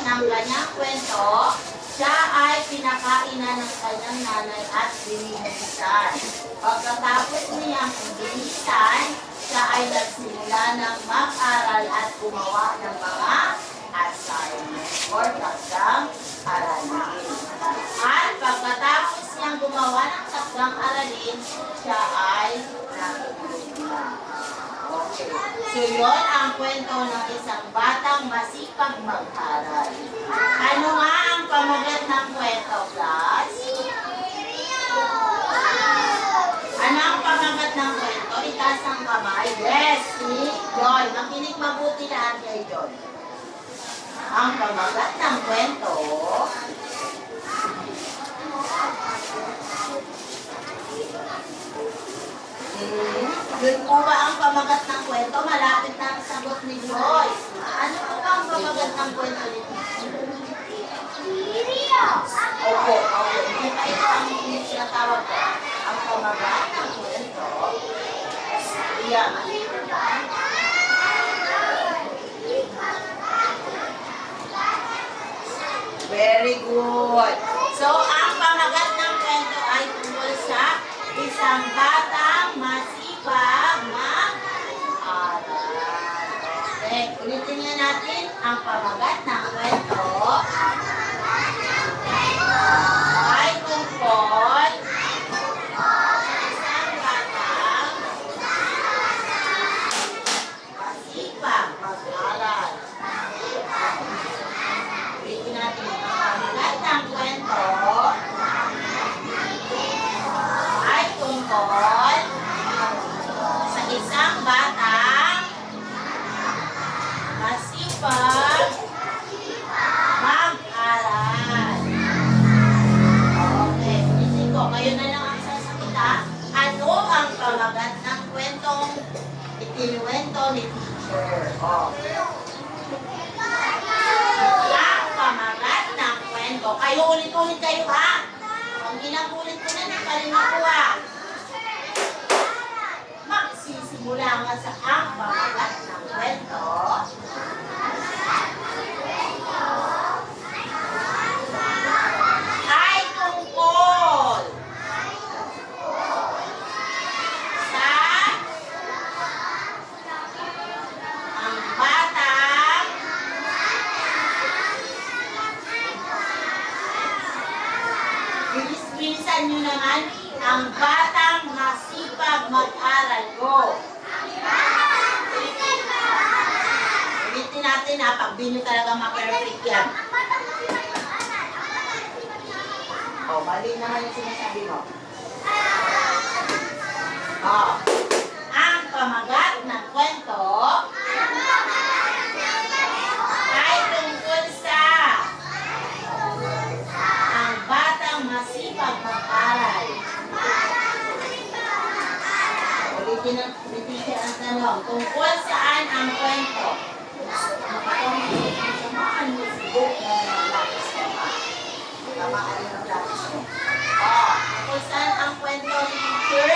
ng kanyang kwento, siya ay pinakain na ng kanyang nanay at binihinisan. Pagkatapos niyang binihisan, siya ay nagsimula ng mag-aral at gumawa ng mga assignment or takdang aralin. At pagkatapos niyang gumawa ng takdang aralin, siya ay natutulog. Okay. So, yun ang kwento ng isang batang masipag mag-aral. Ano nga ang pamagat ng kwento, class? Ano ang pamagat ng kwento? Itaas ang kamay. Yes, si Joy. Makinig mabuti lahat kay Joy. Ang pamagat ng kwento, yun po ba ang pamagat ng kwento? Malapit na ang sagot ni Joy. Ano po ba ang pamagat ng kwento nito? Opo. Hindi pa ito ang sinatawag ko. Ang pamagat ng kwento. Yan. Very good. So, ang pamagat ng kwento ay tungkol sa isang batang masipag mag-aral. Okay, ulitin nga natin ang pamagat ng kwento ay tungkol sa isang batang masipag mag-aral. Ulitin natin ang pamagat ng kwento ay tungkol sa isang batang masipag mag-aral. Okay, ulitin ko. Kayo na lang ang sasaguta. Ano ang pamagat ng kwentong ikinuwento ni teacher? Ang pamagat ng kwento. Kayo ulit-ulit kayo ha? Pag ginagulit ko na nakalina ko ha. Magsisimula nga sa ang pamagat ng kwento. Ay tungkol sa ang batang bilis-bilisan nyo naman ang batang masipag mag-aral ko. Ulitin natin ha, pag di nyo talaga ma-perfect yan. Mali naman yung sinasabi mo. Ang pamagat ng kwento ay tungkol sa ang batang masipag mag-aral. Ulitin siya ang tanong. Tungkol saan ang kwento? Tamaan mo si Book na lapis ko. Tamaan mo ang lapis ko. Tungkol saan ang kwento ni teacher?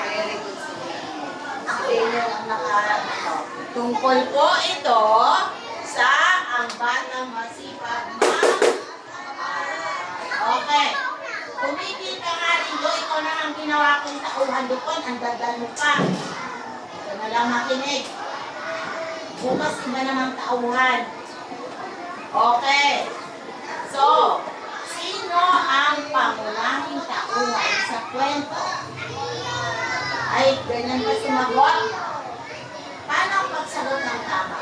Very good. Si Daniel ang nakaharap ito. Tungkol po ito sa ang batang masipag mag-aral. Okay. Tumigil ka nga rin doon. Ikaw na ang ginawa kong tauhan doon. Ang dadal mo pa. Ito na lang makinig. Bukas iba namang tauhan. Okay. So, sino ang pangunahing tauhan sa kwento? Ay, ganyan ba sumagot? Paano ang pagsagot ng tama?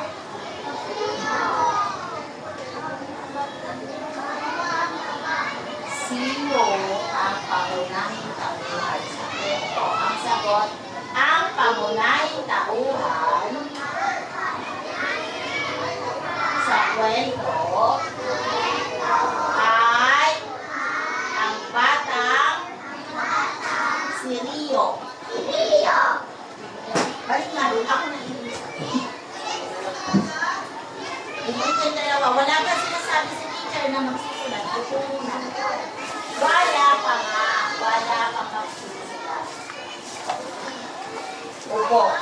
Sino ang pangunahing tauhan sa kwento? Ang sagot, ang pangunahing tauhan sa kwento ay ang batang si Rio. Balik nga doon, ako naiinis. Bumalik yung dalawa. Wala ba sinasabi sa teacher na magsusulat? Tuturo na. Wala pa nga. Wala pa magsusulat. Upo.